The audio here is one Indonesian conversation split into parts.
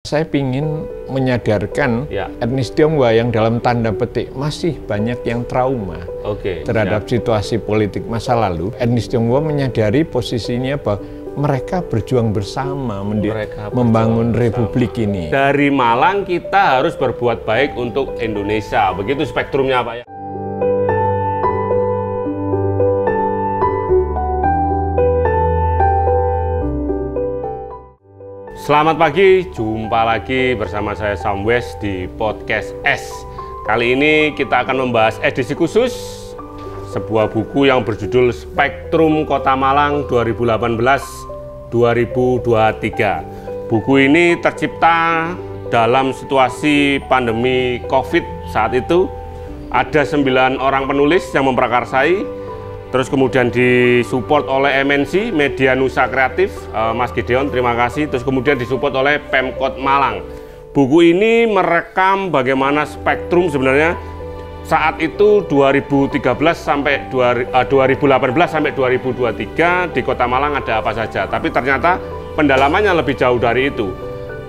Saya ingin menyadarkan etnis Tionghoa yang dalam tanda petik masih banyak yang trauma terhadap situasi politik masa lalu. Etnis Tionghoa menyadari posisinya bahwa mereka berjuang bersama membangun republik ini. Dari Malang kita harus berbuat baik untuk Indonesia. Begitu spektrumnya Pak ya. Selamat pagi, jumpa lagi bersama saya Sam West di Podcast S. Kali ini kita akan membahas edisi khusus sebuah buku yang berjudul Spektrum Kota Malang 2018-2023. Buku ini tercipta dalam situasi pandemi COVID saat itu. Ada 9 orang penulis yang memprakarsai. Terus kemudian disupport oleh MNC, Media Nusa Kreatif, Mas Gideon, terima kasih. Terus kemudian disupport oleh Pemkot Malang. Buku ini merekam bagaimana spektrum sebenarnya saat itu 2018 sampai 2018 sampai 2023 di Kota Malang ada apa saja. Tapi ternyata pendalamannya lebih jauh dari itu.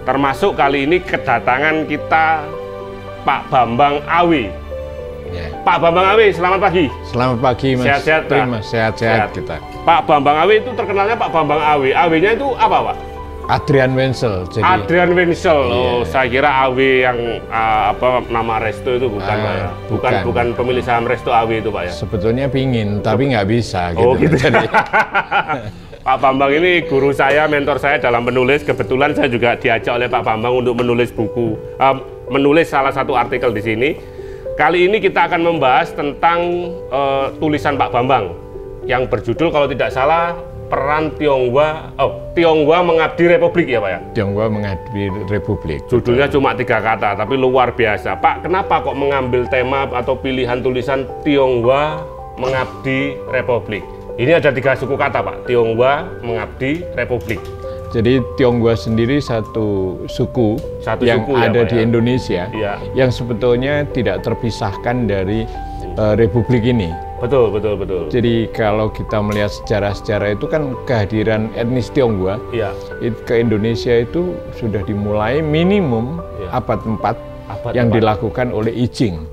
Termasuk kali ini kedatangan kita Pak Bambang Awi. Pak Bambang Awi, selamat pagi. Selamat pagi Mas. Sehat-sehat Pak? Sehat-sehat kita. Pak Bambang Awi itu terkenalnya Pak Bambang Awi. Awinya itu apa Pak? Adrian Wenzel. Adrian Wenzel. Oh, saya kira Awi yang nama Resto itu bukan Pak ya? Bukan pemilik saham Resto Awi itu Pak ya? Sebetulnya pingin, tapi nggak bisa. Oh gitu. Jadi. Pak Bambang ini guru saya, mentor saya dalam menulis. Kebetulan saya juga diajak oleh Pak Bambang untuk menulis buku, menulis salah satu artikel di sini. Kali ini kita akan membahas tentang tulisan Pak Bambang yang berjudul kalau tidak salah Peran Tionghoa Mengabdi Republik ya Pak ya? Tionghoa Mengabdi Republik. Judulnya cuma 3 kata tapi luar biasa. Pak, kenapa kok mengambil tema atau pilihan tulisan Tionghoa Mengabdi Republik? Ini ada 3 suku kata Pak, Tionghoa Mengabdi Republik. Jadi Tionghoa sendiri satu suku yang ada di Indonesia yang sebetulnya tidak terpisahkan dari republik ini. Betul. Jadi kalau kita melihat sejarah-sejarah itu kan kehadiran etnis Tionghoa ke Indonesia itu sudah dimulai minimum abad 4 yang dilakukan oleh Ijing.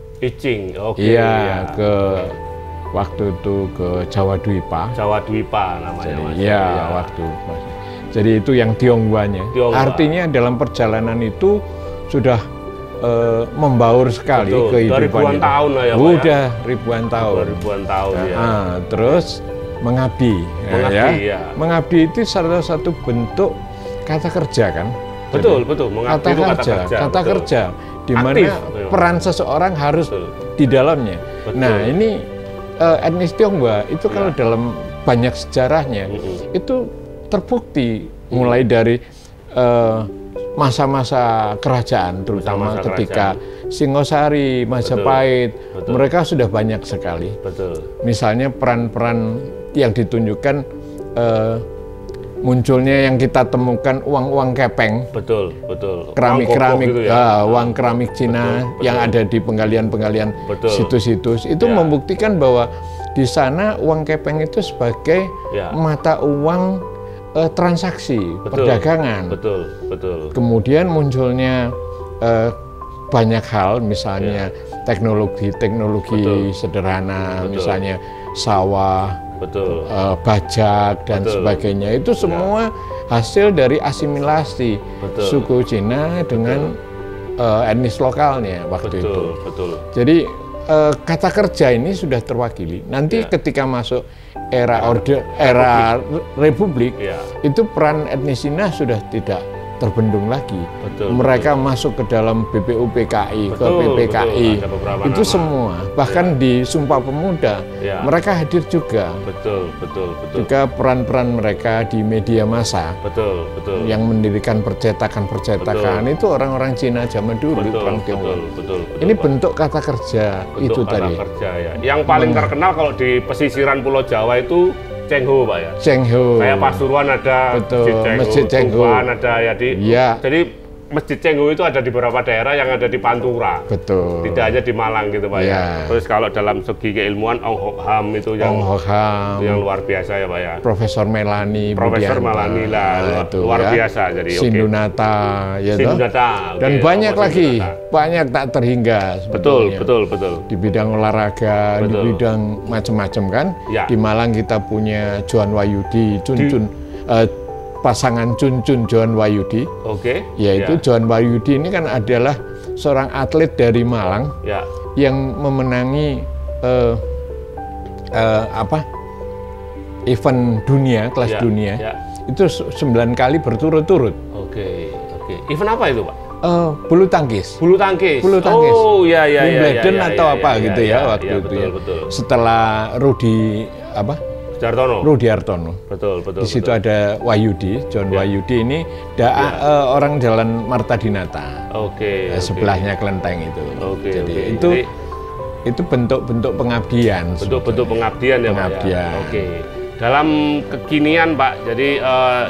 Ke waktu itu ke Jawa Dwipa. Jawa Dwipa namanya. Jadi itu yang Tionghoanya. Artinya dalam perjalanan itu sudah membaur sekali kehidupannya. Ribuan tahun lah ya Pak. Udah ribuan tahun. Terus mengabdi. Mengabdi itu salah satu bentuk kata kerja kan. Betul. Mengabdi kata kerja. Di mana peran seseorang harus di dalamnya. Betul. Nah ini etnis Tionghoa itu kalau dalam banyak sejarahnya itu terbukti mulai dari masa-masa kerajaan, terutama ketika Singosari, Majapahit, mereka sudah banyak sekali. Misalnya peran-peran yang ditunjukkan munculnya yang kita temukan uang-uang kepeng, keramik-keramik, gitu ya? Uang keramik Cina yang ada di penggalian-penggalian situs-situs itu membuktikan bahwa di sana uang kepeng itu sebagai mata uang transaksi perdagangan. Kemudian munculnya banyak hal, misalnya teknologi sederhana, misalnya sawah, bajak dan sebagainya. Itu semua hasil dari asimilasi suku Cina dengan etnis lokalnya waktu itu. Jadi kata kerja ini sudah terwakili. Nanti ketika masuk era republik itu peran etnis Cina sudah tidak terbendung lagi. Mereka masuk ke dalam BPUPKI, ke PPKI, itu semua. Bahkan di Sumpah Pemuda mereka hadir juga. Juga peran-peran mereka di media massa. Yang mendirikan percetakan itu orang-orang Cina zaman dulu. Ini bentuk kata kerja itu tadi. Yang paling terkenal kalau di pesisiran Pulau Jawa itu Cheng Ho Pak ya? Cheng Ho. Kayak Pasuruan ada Masjid Cheng Ho. ada ya. Jadi Masjid Cengho itu ada di beberapa daerah yang ada di Pantura. Betul. Tidak hanya di Malang gitu Pak ya. Terus kalau dalam segi keilmuan Ong Hok Ham itu yang luar biasa ya Pak ya. Profesor Melani lah luar biasa. Jadi Sindunata ya Sindunata. Dan banyak lagi, banyak tak terhingga. Betul. Di bidang olahraga, di bidang macam-macam kan. Ya. Di Malang kita punya Johan Wahyudi, pasangan Cun Johan Wahyudi. Yaitu Johan Wahyudi ini kan adalah seorang atlet dari Malang yang memenangi event dunia, kelas dunia. Itu 9 kali berturut-turut. Event apa itu, Pak? Bulu tangkis. Oh iya. Wimbledon atau apa gitu ya waktu itu ya. Setelah Rudi Hartono. Betul. Di situ ada Wahyudi, John Wahyudi ini orang Jalan Marta Dinata. Sebelahnya Kelenteng itu. Jadi itu bentuk-bentuk pengabdian. Bentuk-bentuk pengabdian ya, Pak. Dalam kekinian, Pak. Jadi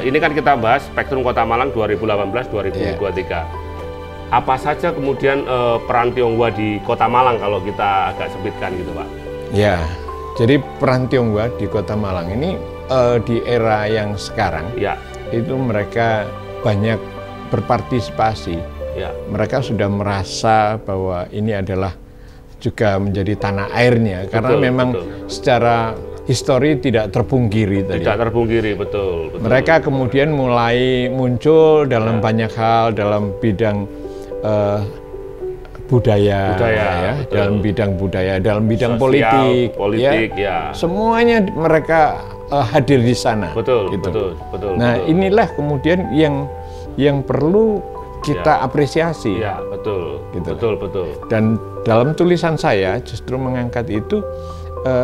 ini kan kita bahas Spektrum Kota Malang 2018-2023. Apa saja kemudian peran Tionghoa di Kota Malang kalau kita agak sempitkan gitu, Pak? Ya. Jadi peran Tionghoa di Kota Malang ini di era yang sekarang itu mereka banyak berpartisipasi. Mereka sudah merasa bahwa ini adalah juga menjadi tanah airnya karena memang secara histori tidak terpungkiri tadi. Tidak terpungkiri, betul. Mereka kemudian mulai muncul dalam banyak hal dalam bidang budaya dalam bidang budaya, dalam bidang sosial, politik semuanya mereka hadir di sana. Betul. Nah, inilah kemudian yang perlu kita apresiasi. Betul. Dan dalam tulisan saya justru mengangkat itu,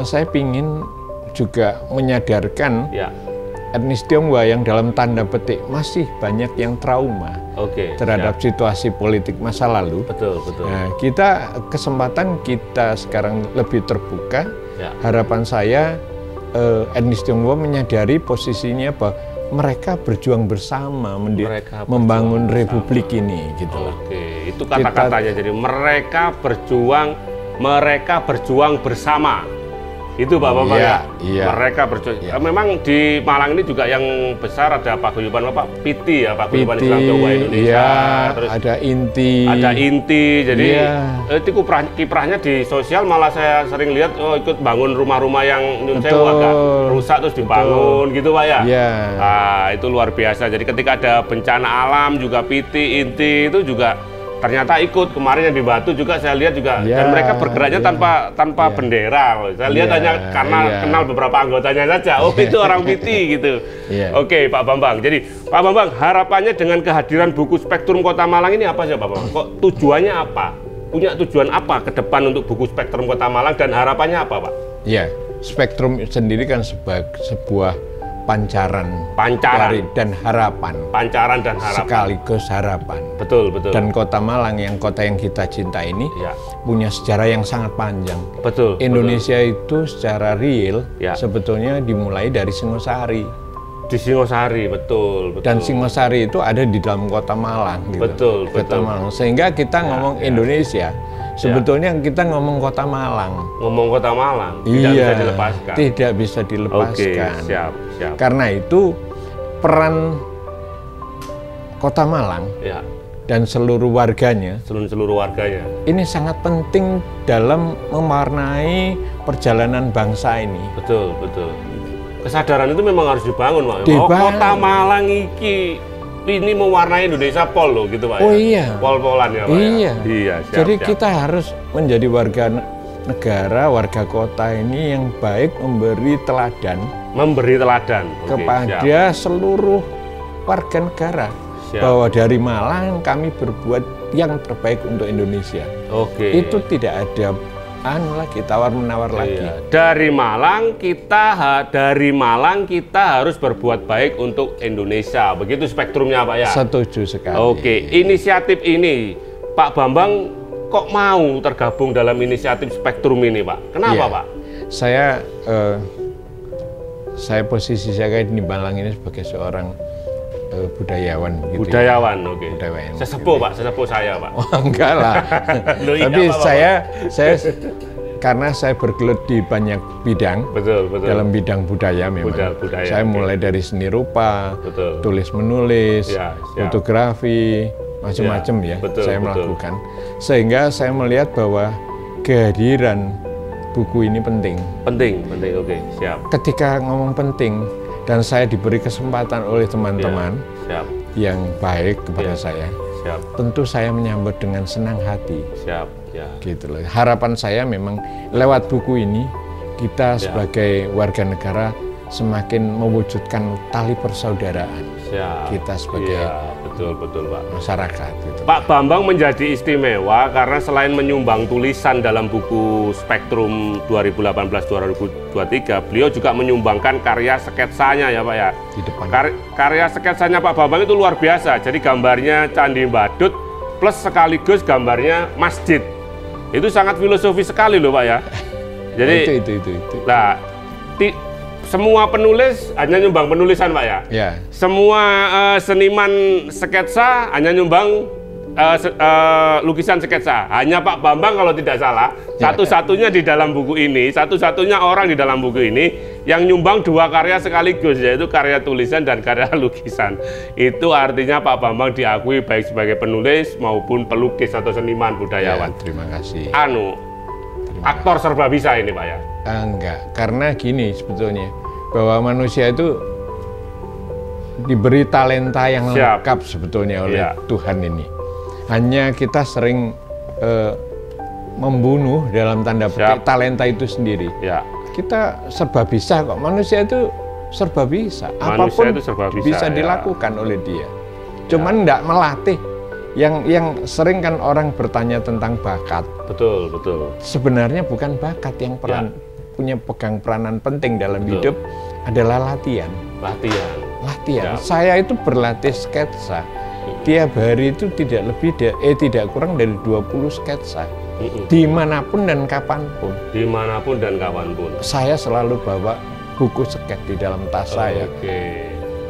saya ingin juga menyadarkan etnis Tionghoa yang dalam tanda petik masih banyak yang trauma terhadap situasi politik masa lalu. Betul. Nah, kesempatan kita sekarang lebih terbuka. Harapan saya etnis Tionghoa menyadari posisinya bahwa mereka berjuang bersama membangun republik ini gitu. Itu kata-katanya. Jadi mereka berjuang bersama. Itu Bapak ya. Mereka berjuang. Memang di Malang ini juga yang besar ada paguyuban Piti ya, Paguyuban Islam Tionghoa Indonesia. Terus ada Inti. Jadi itu kiprahnya di sosial malah saya sering lihat ikut bangun rumah-rumah yang Nyun Sewu agak rusak terus dibangun gitu Pak ya. Nah, itu luar biasa. Jadi ketika ada bencana alam juga Piti, Inti itu juga ternyata ikut. Kemarin yang di Batu juga saya lihat juga dan mereka bergeraknya tanpa bendera. Saya lihat hanya karena kenal beberapa anggotanya saja. Itu orang Piti gitu. Oke, Pak Bambang. Jadi Pak Bambang, harapannya dengan kehadiran buku Spektrum Kota Malang ini apa sih Pak Bambang? Kok tujuannya apa? Punya tujuan apa ke depan untuk buku Spektrum Kota Malang dan harapannya apa, Pak? Ya, Spektrum sendiri kan sebuah pancaran dan harapan. Sekaligus harapan. Betul. Dan Kota Malang yang kota yang kita cinta ini punya sejarah yang sangat panjang. Indonesia itu secara real sebetulnya dimulai dari Singosari. Di Singosari, betul. Dan Singosari itu ada di dalam Kota Malang. Gitu. Kota Malang. Sehingga kita ngomong Indonesia. Sebetulnya kita ngomong Kota Malang. Tidak bisa dilepaskan. Siap. Karena itu peran Kota Malang dan seluruh warganya ini sangat penting dalam mewarnai perjalanan bangsa ini. Betul. Kesadaran itu memang harus dibangun, Pak. Kota Malang ini mewarnai Indonesia pol gitu Pak. Pol-polan ya Pak. Siap. Jadi kita harus menjadi warga negara, warga kota ini yang baik, memberi teladan kepada seluruh warga negara bahwa dari Malang kami berbuat yang terbaik untuk Indonesia. Itu tidak ada tawar-menawar lagi. Dari Malang kita harus berbuat baik untuk Indonesia. Begitu spektrumnya Pak ya. Setuju sekali. Inisiatif ini Pak Bambang kok mau tergabung dalam inisiatif Spektrum ini Pak? Kenapa Pak? Saya posisi saya di Malang ini sebagai seorang budayawan. Gitu budayawan, ya. Oke. Budayawan. Sesepuh Pak, sesepuh saya Pak. Oh, enggak lah. Tapi saya karena saya bergelut di banyak bidang, betul. dalam bidang budaya memang. Budaya, saya mulai dari seni rupa, tulis menulis, fotografi, macam-macam ya. Saya melakukan. Sehingga saya melihat bahwa kehadiran buku ini penting. Penting, oke, siap. Ketika ngomong penting dan saya diberi kesempatan oleh teman-teman yang baik kepada saya, tentu saya menyambut dengan senang hati. Gitu loh. Harapan saya memang lewat buku ini kita sebagai warga negara semakin mewujudkan tali persaudaraan. Kita sebagai betul Pak, masyarakat. Gitu. Pak Bambang menjadi istimewa karena selain menyumbang tulisan dalam buku Spektrum 2018-2023, beliau juga menyumbangkan karya sketsanya ya Pak ya. Di depan. Karya sketsanya Pak Bambang itu luar biasa. Jadi gambarnya Candi Badut plus sekaligus gambarnya masjid. Itu sangat filosofis sekali loh Pak ya. Jadi itu. Nah, semua penulis hanya nyumbang penulisan Pak ya. Semua seniman sketsa hanya nyumbang lukisan sketsa. Hanya Pak Bambang kalau tidak salah, satu-satunya di dalam buku ini, satu-satunya orang di dalam buku ini yang nyumbang dua karya sekaligus, yaitu karya tulisan dan karya lukisan. Itu artinya Pak Bambang diakui baik sebagai penulis maupun pelukis atau seniman budayawan. Terima kasih. Aktor serba bisa ini Pak ya? Enggak, karena gini sebetulnya, bahwa manusia itu diberi talenta yang lengkap sebetulnya oleh Tuhan ini. Hanya kita sering membunuh dalam tanda petik talenta itu sendiri. Kita serba bisa kok, manusia itu serba bisa. Apapun itu bisa dilakukan oleh dia. Cuman enggak melatih. Yang sering kan orang bertanya tentang bakat. Betul. Sebenarnya bukan bakat yang punya pegang peranan penting dalam hidup adalah latihan. Saya itu berlatih sketsa. Tiap hari itu tidak kurang dari 20 sketsa. Dimanapun dan kapanpun. Saya selalu bawa buku sket di dalam tas saya.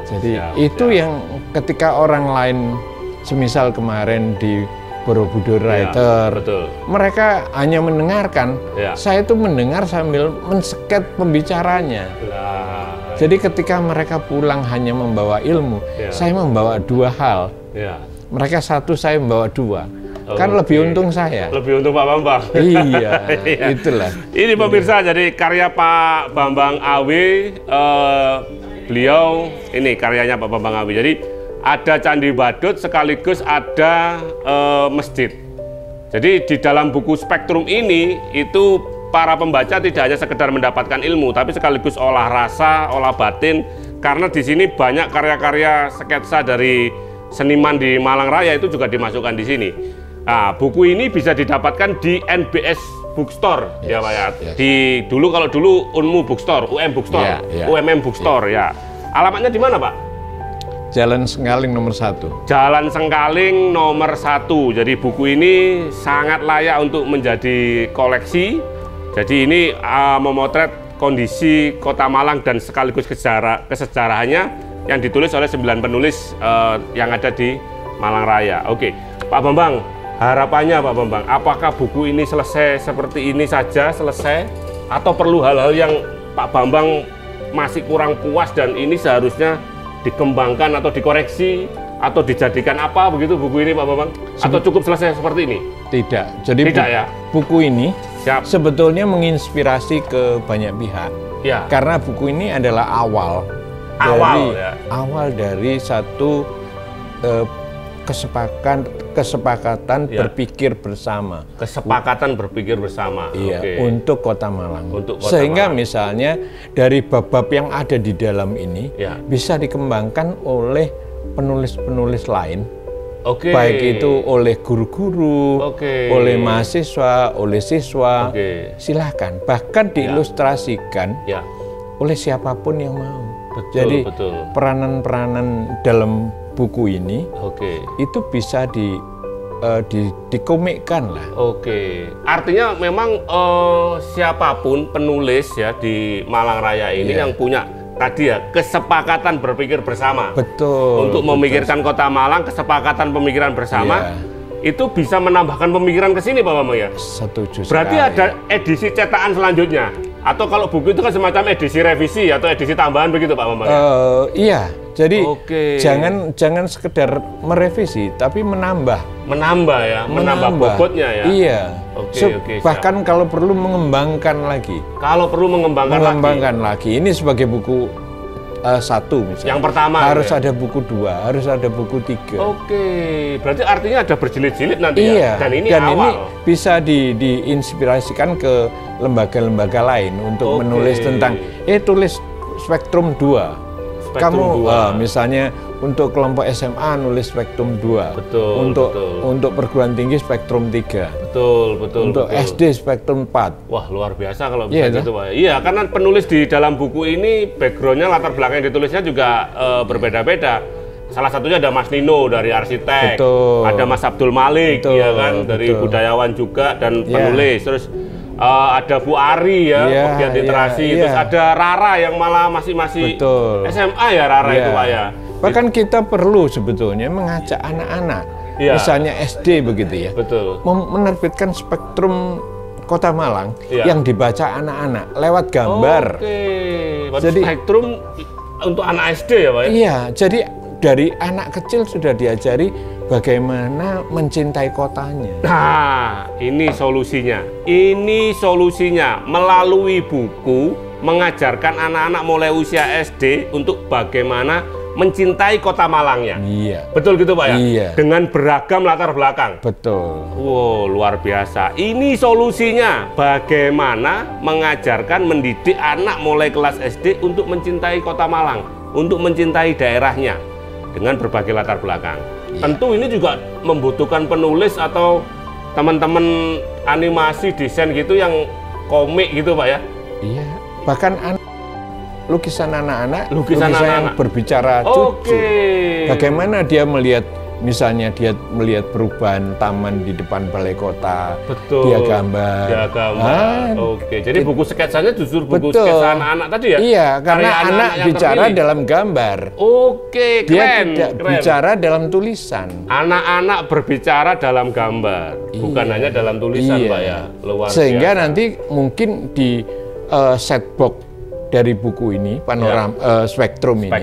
Jadi itu yang ketika orang lain, semisal kemarin di Borobudur Writer, mereka hanya mendengarkan, saya itu mendengar sambil mensket pembicaranya. Jadi ketika mereka pulang hanya membawa ilmu, saya membawa dua hal. Mereka satu, saya membawa dua. Kan lebih untung saya. Lebih untung Pak Bambang. Iya, itulah. Ini pemirsa, jadi karya Pak Bambang Awi, beliau ini karyanya Pak Bambang Awi. Jadi ada Candi Badut sekaligus ada masjid. Jadi di dalam buku Spektrum ini itu para pembaca tidak hanya sekedar mendapatkan ilmu, tapi sekaligus olah rasa, olah batin. Karena di sini banyak karya-karya sketsa dari seniman di Malang Raya itu juga dimasukkan di sini. Nah, buku ini bisa didapatkan di NBS Bookstore, ya Pak ya. Kalau dulu Unmu Bookstore, UM Bookstore, UMM Bookstore ya. Alamatnya di mana Pak? Jalan Sengkaling nomor 1. Jalan Sengkaling nomor 1. Jadi buku ini sangat layak untuk menjadi koleksi. Jadi ini memotret kondisi Kota Malang dan sekaligus kesejarahannya yang ditulis oleh 9 penulis yang ada di Malang Raya. Oke, Pak Bambang, harapannya Pak Bambang, apakah buku ini selesai seperti ini saja, selesai? Atau perlu hal-hal yang Pak Bambang masih kurang puas dan ini seharusnya dikembangkan atau dikoreksi atau dijadikan apa begitu buku ini Pak Bambang? Atau cukup selesai seperti ini? Tidak. Jadi buku ini sebetulnya menginspirasi ke banyak pihak. Karena buku ini adalah awal dari satu kesepakatan berpikir bersama. Kesepakatan berpikir bersama. Iya, untuk Kota Malang. Sehingga misalnya dari bab-bab yang ada di dalam ini bisa dikembangkan oleh penulis-penulis lain. Baik itu oleh guru-guru, oleh mahasiswa, oleh siswa. Silahkan, bahkan diilustrasikan oleh siapapun yang mau. Jadi peranan-peranan dalam buku ini itu bisa dikomikkan lah. Artinya memang siapapun penulis ya di Malang Raya ini yang punya tadi ya, kesepakatan berpikir bersama. Betul. Untuk memikirkan Kota Malang, kesepakatan pemikiran bersama. Itu bisa menambahkan pemikiran ke sini Pak Bambang ya? Setuju. Berarti ada edisi cetakan selanjutnya? Atau kalau buku itu kan semacam edisi revisi atau edisi tambahan begitu Pak Bambang ya? Iya, jadi jangan sekedar merevisi, tapi menambah. Menambah ya, menambah bobotnya ya? Iya. Bahkan kalau perlu mengembangkan lagi. Kalau perlu mengembangkan lagi. Ini sebagai buku 1 misalnya. Yang pertama harus ada buku 2, harus ada buku 3. Berarti artinya ada berjilid-jilid nanti ya. Dan ini awal. Ini bisa diinspirasikan ke lembaga-lembaga lain untuk menulis tentang tulis spektrum 2. Kamu misalnya untuk kelompok SMA nulis spektrum 2. Untuk perguruan tinggi spektrum 3. Untuk SD spektrum 4. Wah, luar biasa kalau bisa gitu Pak. Iya, karena penulis di dalam buku ini backgroundnya, latar belakang yang ditulisnya juga berbeda-beda. Salah satunya ada Mas Nino dari arsitek, ada Mas Abdul Malik ya kan dari budayawan juga dan penulis. Terus ada Bu Ari ya, pegiat literasi. Terus ada Rara yang malah masih SMA ya Rara itu Pak ya. Bahkan kita perlu sebetulnya mengajak anak-anak, misalnya SD begitu ya, menerbitkan spektrum Kota Malang yang dibaca anak-anak lewat gambar. Jadi spektrum untuk anak SD ya Pak ya? Iya, jadi dari anak kecil sudah diajari bagaimana mencintai kotanya. Nah, ini solusinya. Ini solusinya melalui buku mengajarkan anak-anak mulai usia SD untuk bagaimana mencintai Kota Malangnya. Iya. Betul gitu Pak ya? Iya. Dengan beragam latar belakang. Betul. Wow, luar biasa. Ini solusinya. Bagaimana mengajarkan, mendidik anak mulai kelas SD untuk mencintai Kota Malang, untuk mencintai daerahnya dengan berbagai latar belakang. Tentu ini juga membutuhkan penulis atau teman-teman animasi, desain gitu yang komik gitu Pak ya? Iya. Bahkan lukisan anak-anak, lukisan yang berbicara jujur. Bagaimana dia melihat, misalnya dia melihat perubahan taman di depan balai kota. Dia gambar. Jadi buku sketsanya justru buku sketsa anak-anak tadi ya? Iya, karena anak bicara dalam gambar. Dia tidak bicara dalam tulisan. Anak-anak berbicara dalam gambar, bukan hanya dalam tulisan Pak ya? Luar Sehingga biasa. nanti mungkin di set box dari buku ini, panorama spektrum ini,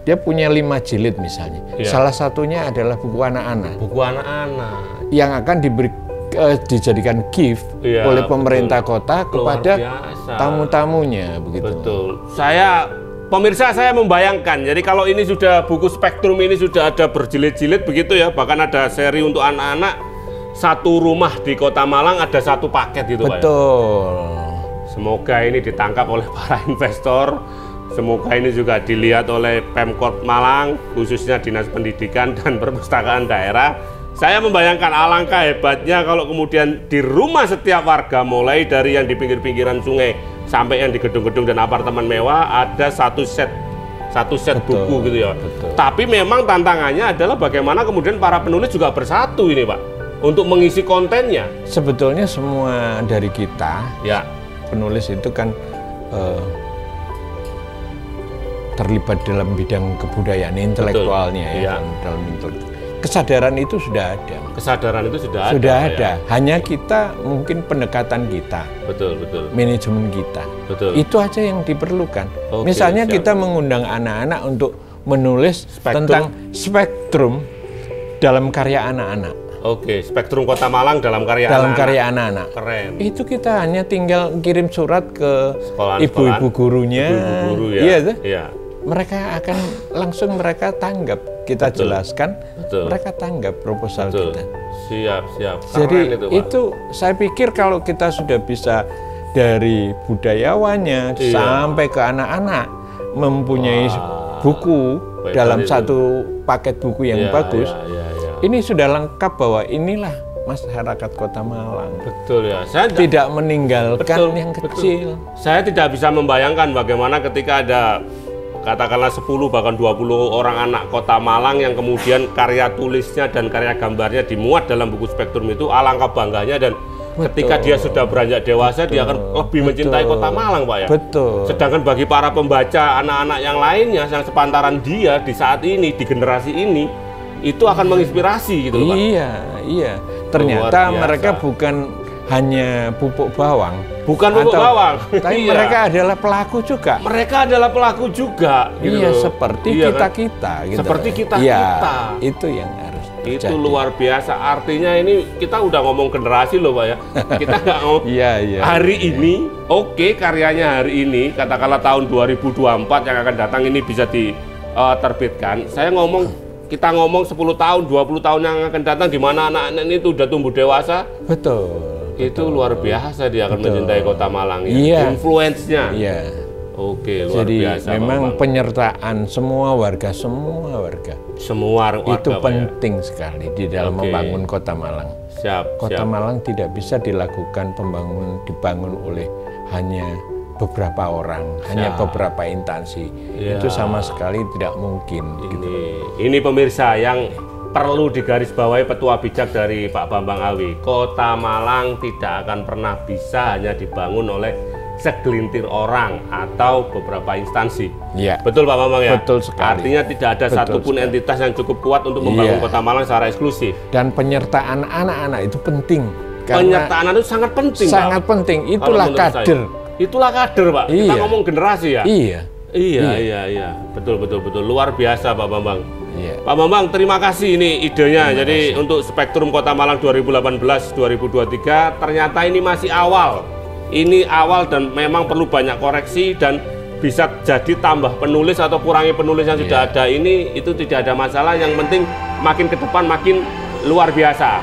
dia punya 5 jilid misalnya. Salah satunya adalah buku anak-anak. Buku anak-anak yang akan dijadikan gift oleh pemerintah kota kepada tamu-tamunya, begitu. Betul. Pemirsa, saya membayangkan. Jadi kalau ini sudah buku spektrum ini sudah ada berjilid-jilid begitu ya, bahkan ada seri untuk anak-anak. Satu rumah di Kota Malang ada satu paket gitu Pak. Betul. Semoga ini ditangkap oleh para investor, semoga ini juga dilihat oleh Pemkot Malang, khususnya Dinas Pendidikan dan Perpustakaan Daerah. Saya membayangkan alangkah hebatnya kalau kemudian di rumah setiap warga, mulai dari yang di pinggir-pinggiran sungai sampai yang di gedung-gedung dan apartemen mewah, ada satu set buku gitu ya. Tapi memang tantangannya adalah bagaimana kemudian para penulis juga bersatu ini Pak, untuk mengisi kontennya. Sebetulnya semua dari kita, penulis itu kan terlibat dalam bidang kebudayaan intelektualnya dalam kesadaran itu sudah ada. Kesadaran itu sudah ada. Hanya kita mungkin pendekatan kita, manajemen kita, itu aja yang diperlukan. Misalnya kita mengundang anak-anak untuk menulis tentang spektrum dalam karya anak-anak. Spektrum Kota Malang dalam karya anak-anak. Keren. Itu kita hanya tinggal kirim surat ke ibu-ibu gurunya. Mereka akan langsung tanggap. Kita jelaskan, mereka tanggap proposal kita. Siap. Jadi itu saya pikir kalau kita sudah bisa dari budayawannya sampai ke anak-anak mempunyai buku dalam satu paket buku yang bagus. Ini sudah lengkap bahwa inilah masyarakat Kota Malang. Betul ya. Saya tidak meninggalkan yang kecil. Saya tidak bisa membayangkan bagaimana ketika ada katakanlah 10 bahkan 20 orang anak Kota Malang yang kemudian karya tulisnya dan karya gambarnya dimuat dalam buku spektrum itu, alangkah bangganya dan Ketika dia sudah beranjak dewasa, dia akan lebih mencintai Kota Malang, Pak ya. Betul. Sedangkan bagi para pembaca, anak-anak yang lainnya yang sepantaran dia di saat ini, di generasi ini, itu akan menginspirasi gitu loh, Pak. Iya. Ternyata mereka bukan hanya pupuk bawang. Bukan pupuk bawang. Tapi mereka adalah pelaku juga. Mereka adalah pelaku juga. Gitu iya, loh. seperti kita-kita. Gitu. Seperti kita-kita. Itu yang harus terjadi. Itu luar biasa. Artinya ini kita udah ngomong generasi loh, Pak ya. Kita nggak ngomong hari ini, karyanya hari ini, katakanlah tahun 2024 yang akan datang ini bisa diterbitkan. Kita ngomong 10 tahun, 20 tahun yang akan datang, di mana anak-anak ini udah tumbuh dewasa. Betul. Itu luar biasa dia akan mencintai Kota Malang. Influence-nya. Luar Jadi biasa. Jadi memang penyertaan semua warga itu penting sekali di dalam membangun Kota Malang. Kota Malang tidak bisa dilakukan dibangun oleh hanya beberapa orang, hanya beberapa instansi. Itu sama sekali tidak mungkin. Ini pemirsa yang perlu digarisbawahi petua bijak dari Pak Bambang Awi. Kota Malang tidak akan pernah bisa hanya dibangun oleh segelintir orang atau beberapa instansi. Betul Pak Bambang ya? Betul sekali. Artinya tidak ada satupun entitas yang cukup kuat untuk membangun Kota Malang secara eksklusif. Dan penyertaan anak-anak itu penting. Penyertaan itu sangat penting, sangat Pak. Penting. Itulah kader. Itulah kader, Pak. Kita ngomong generasi ya. Iya. Betul. Luar biasa Pak Bambang. Pak Bambang, terima kasih ini idenya. Jadi untuk Spektrum Kota Malang 2018-2023 ternyata ini masih awal. Ini awal dan memang perlu banyak koreksi dan bisa jadi tambah penulis atau kurangi penulis yang sudah ada ini, itu tidak ada masalah. Yang penting makin ke depan makin luar biasa.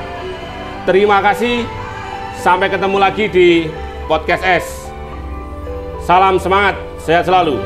Terima kasih. Sampai ketemu lagi di Podcast S. Salam semangat, sehat selalu.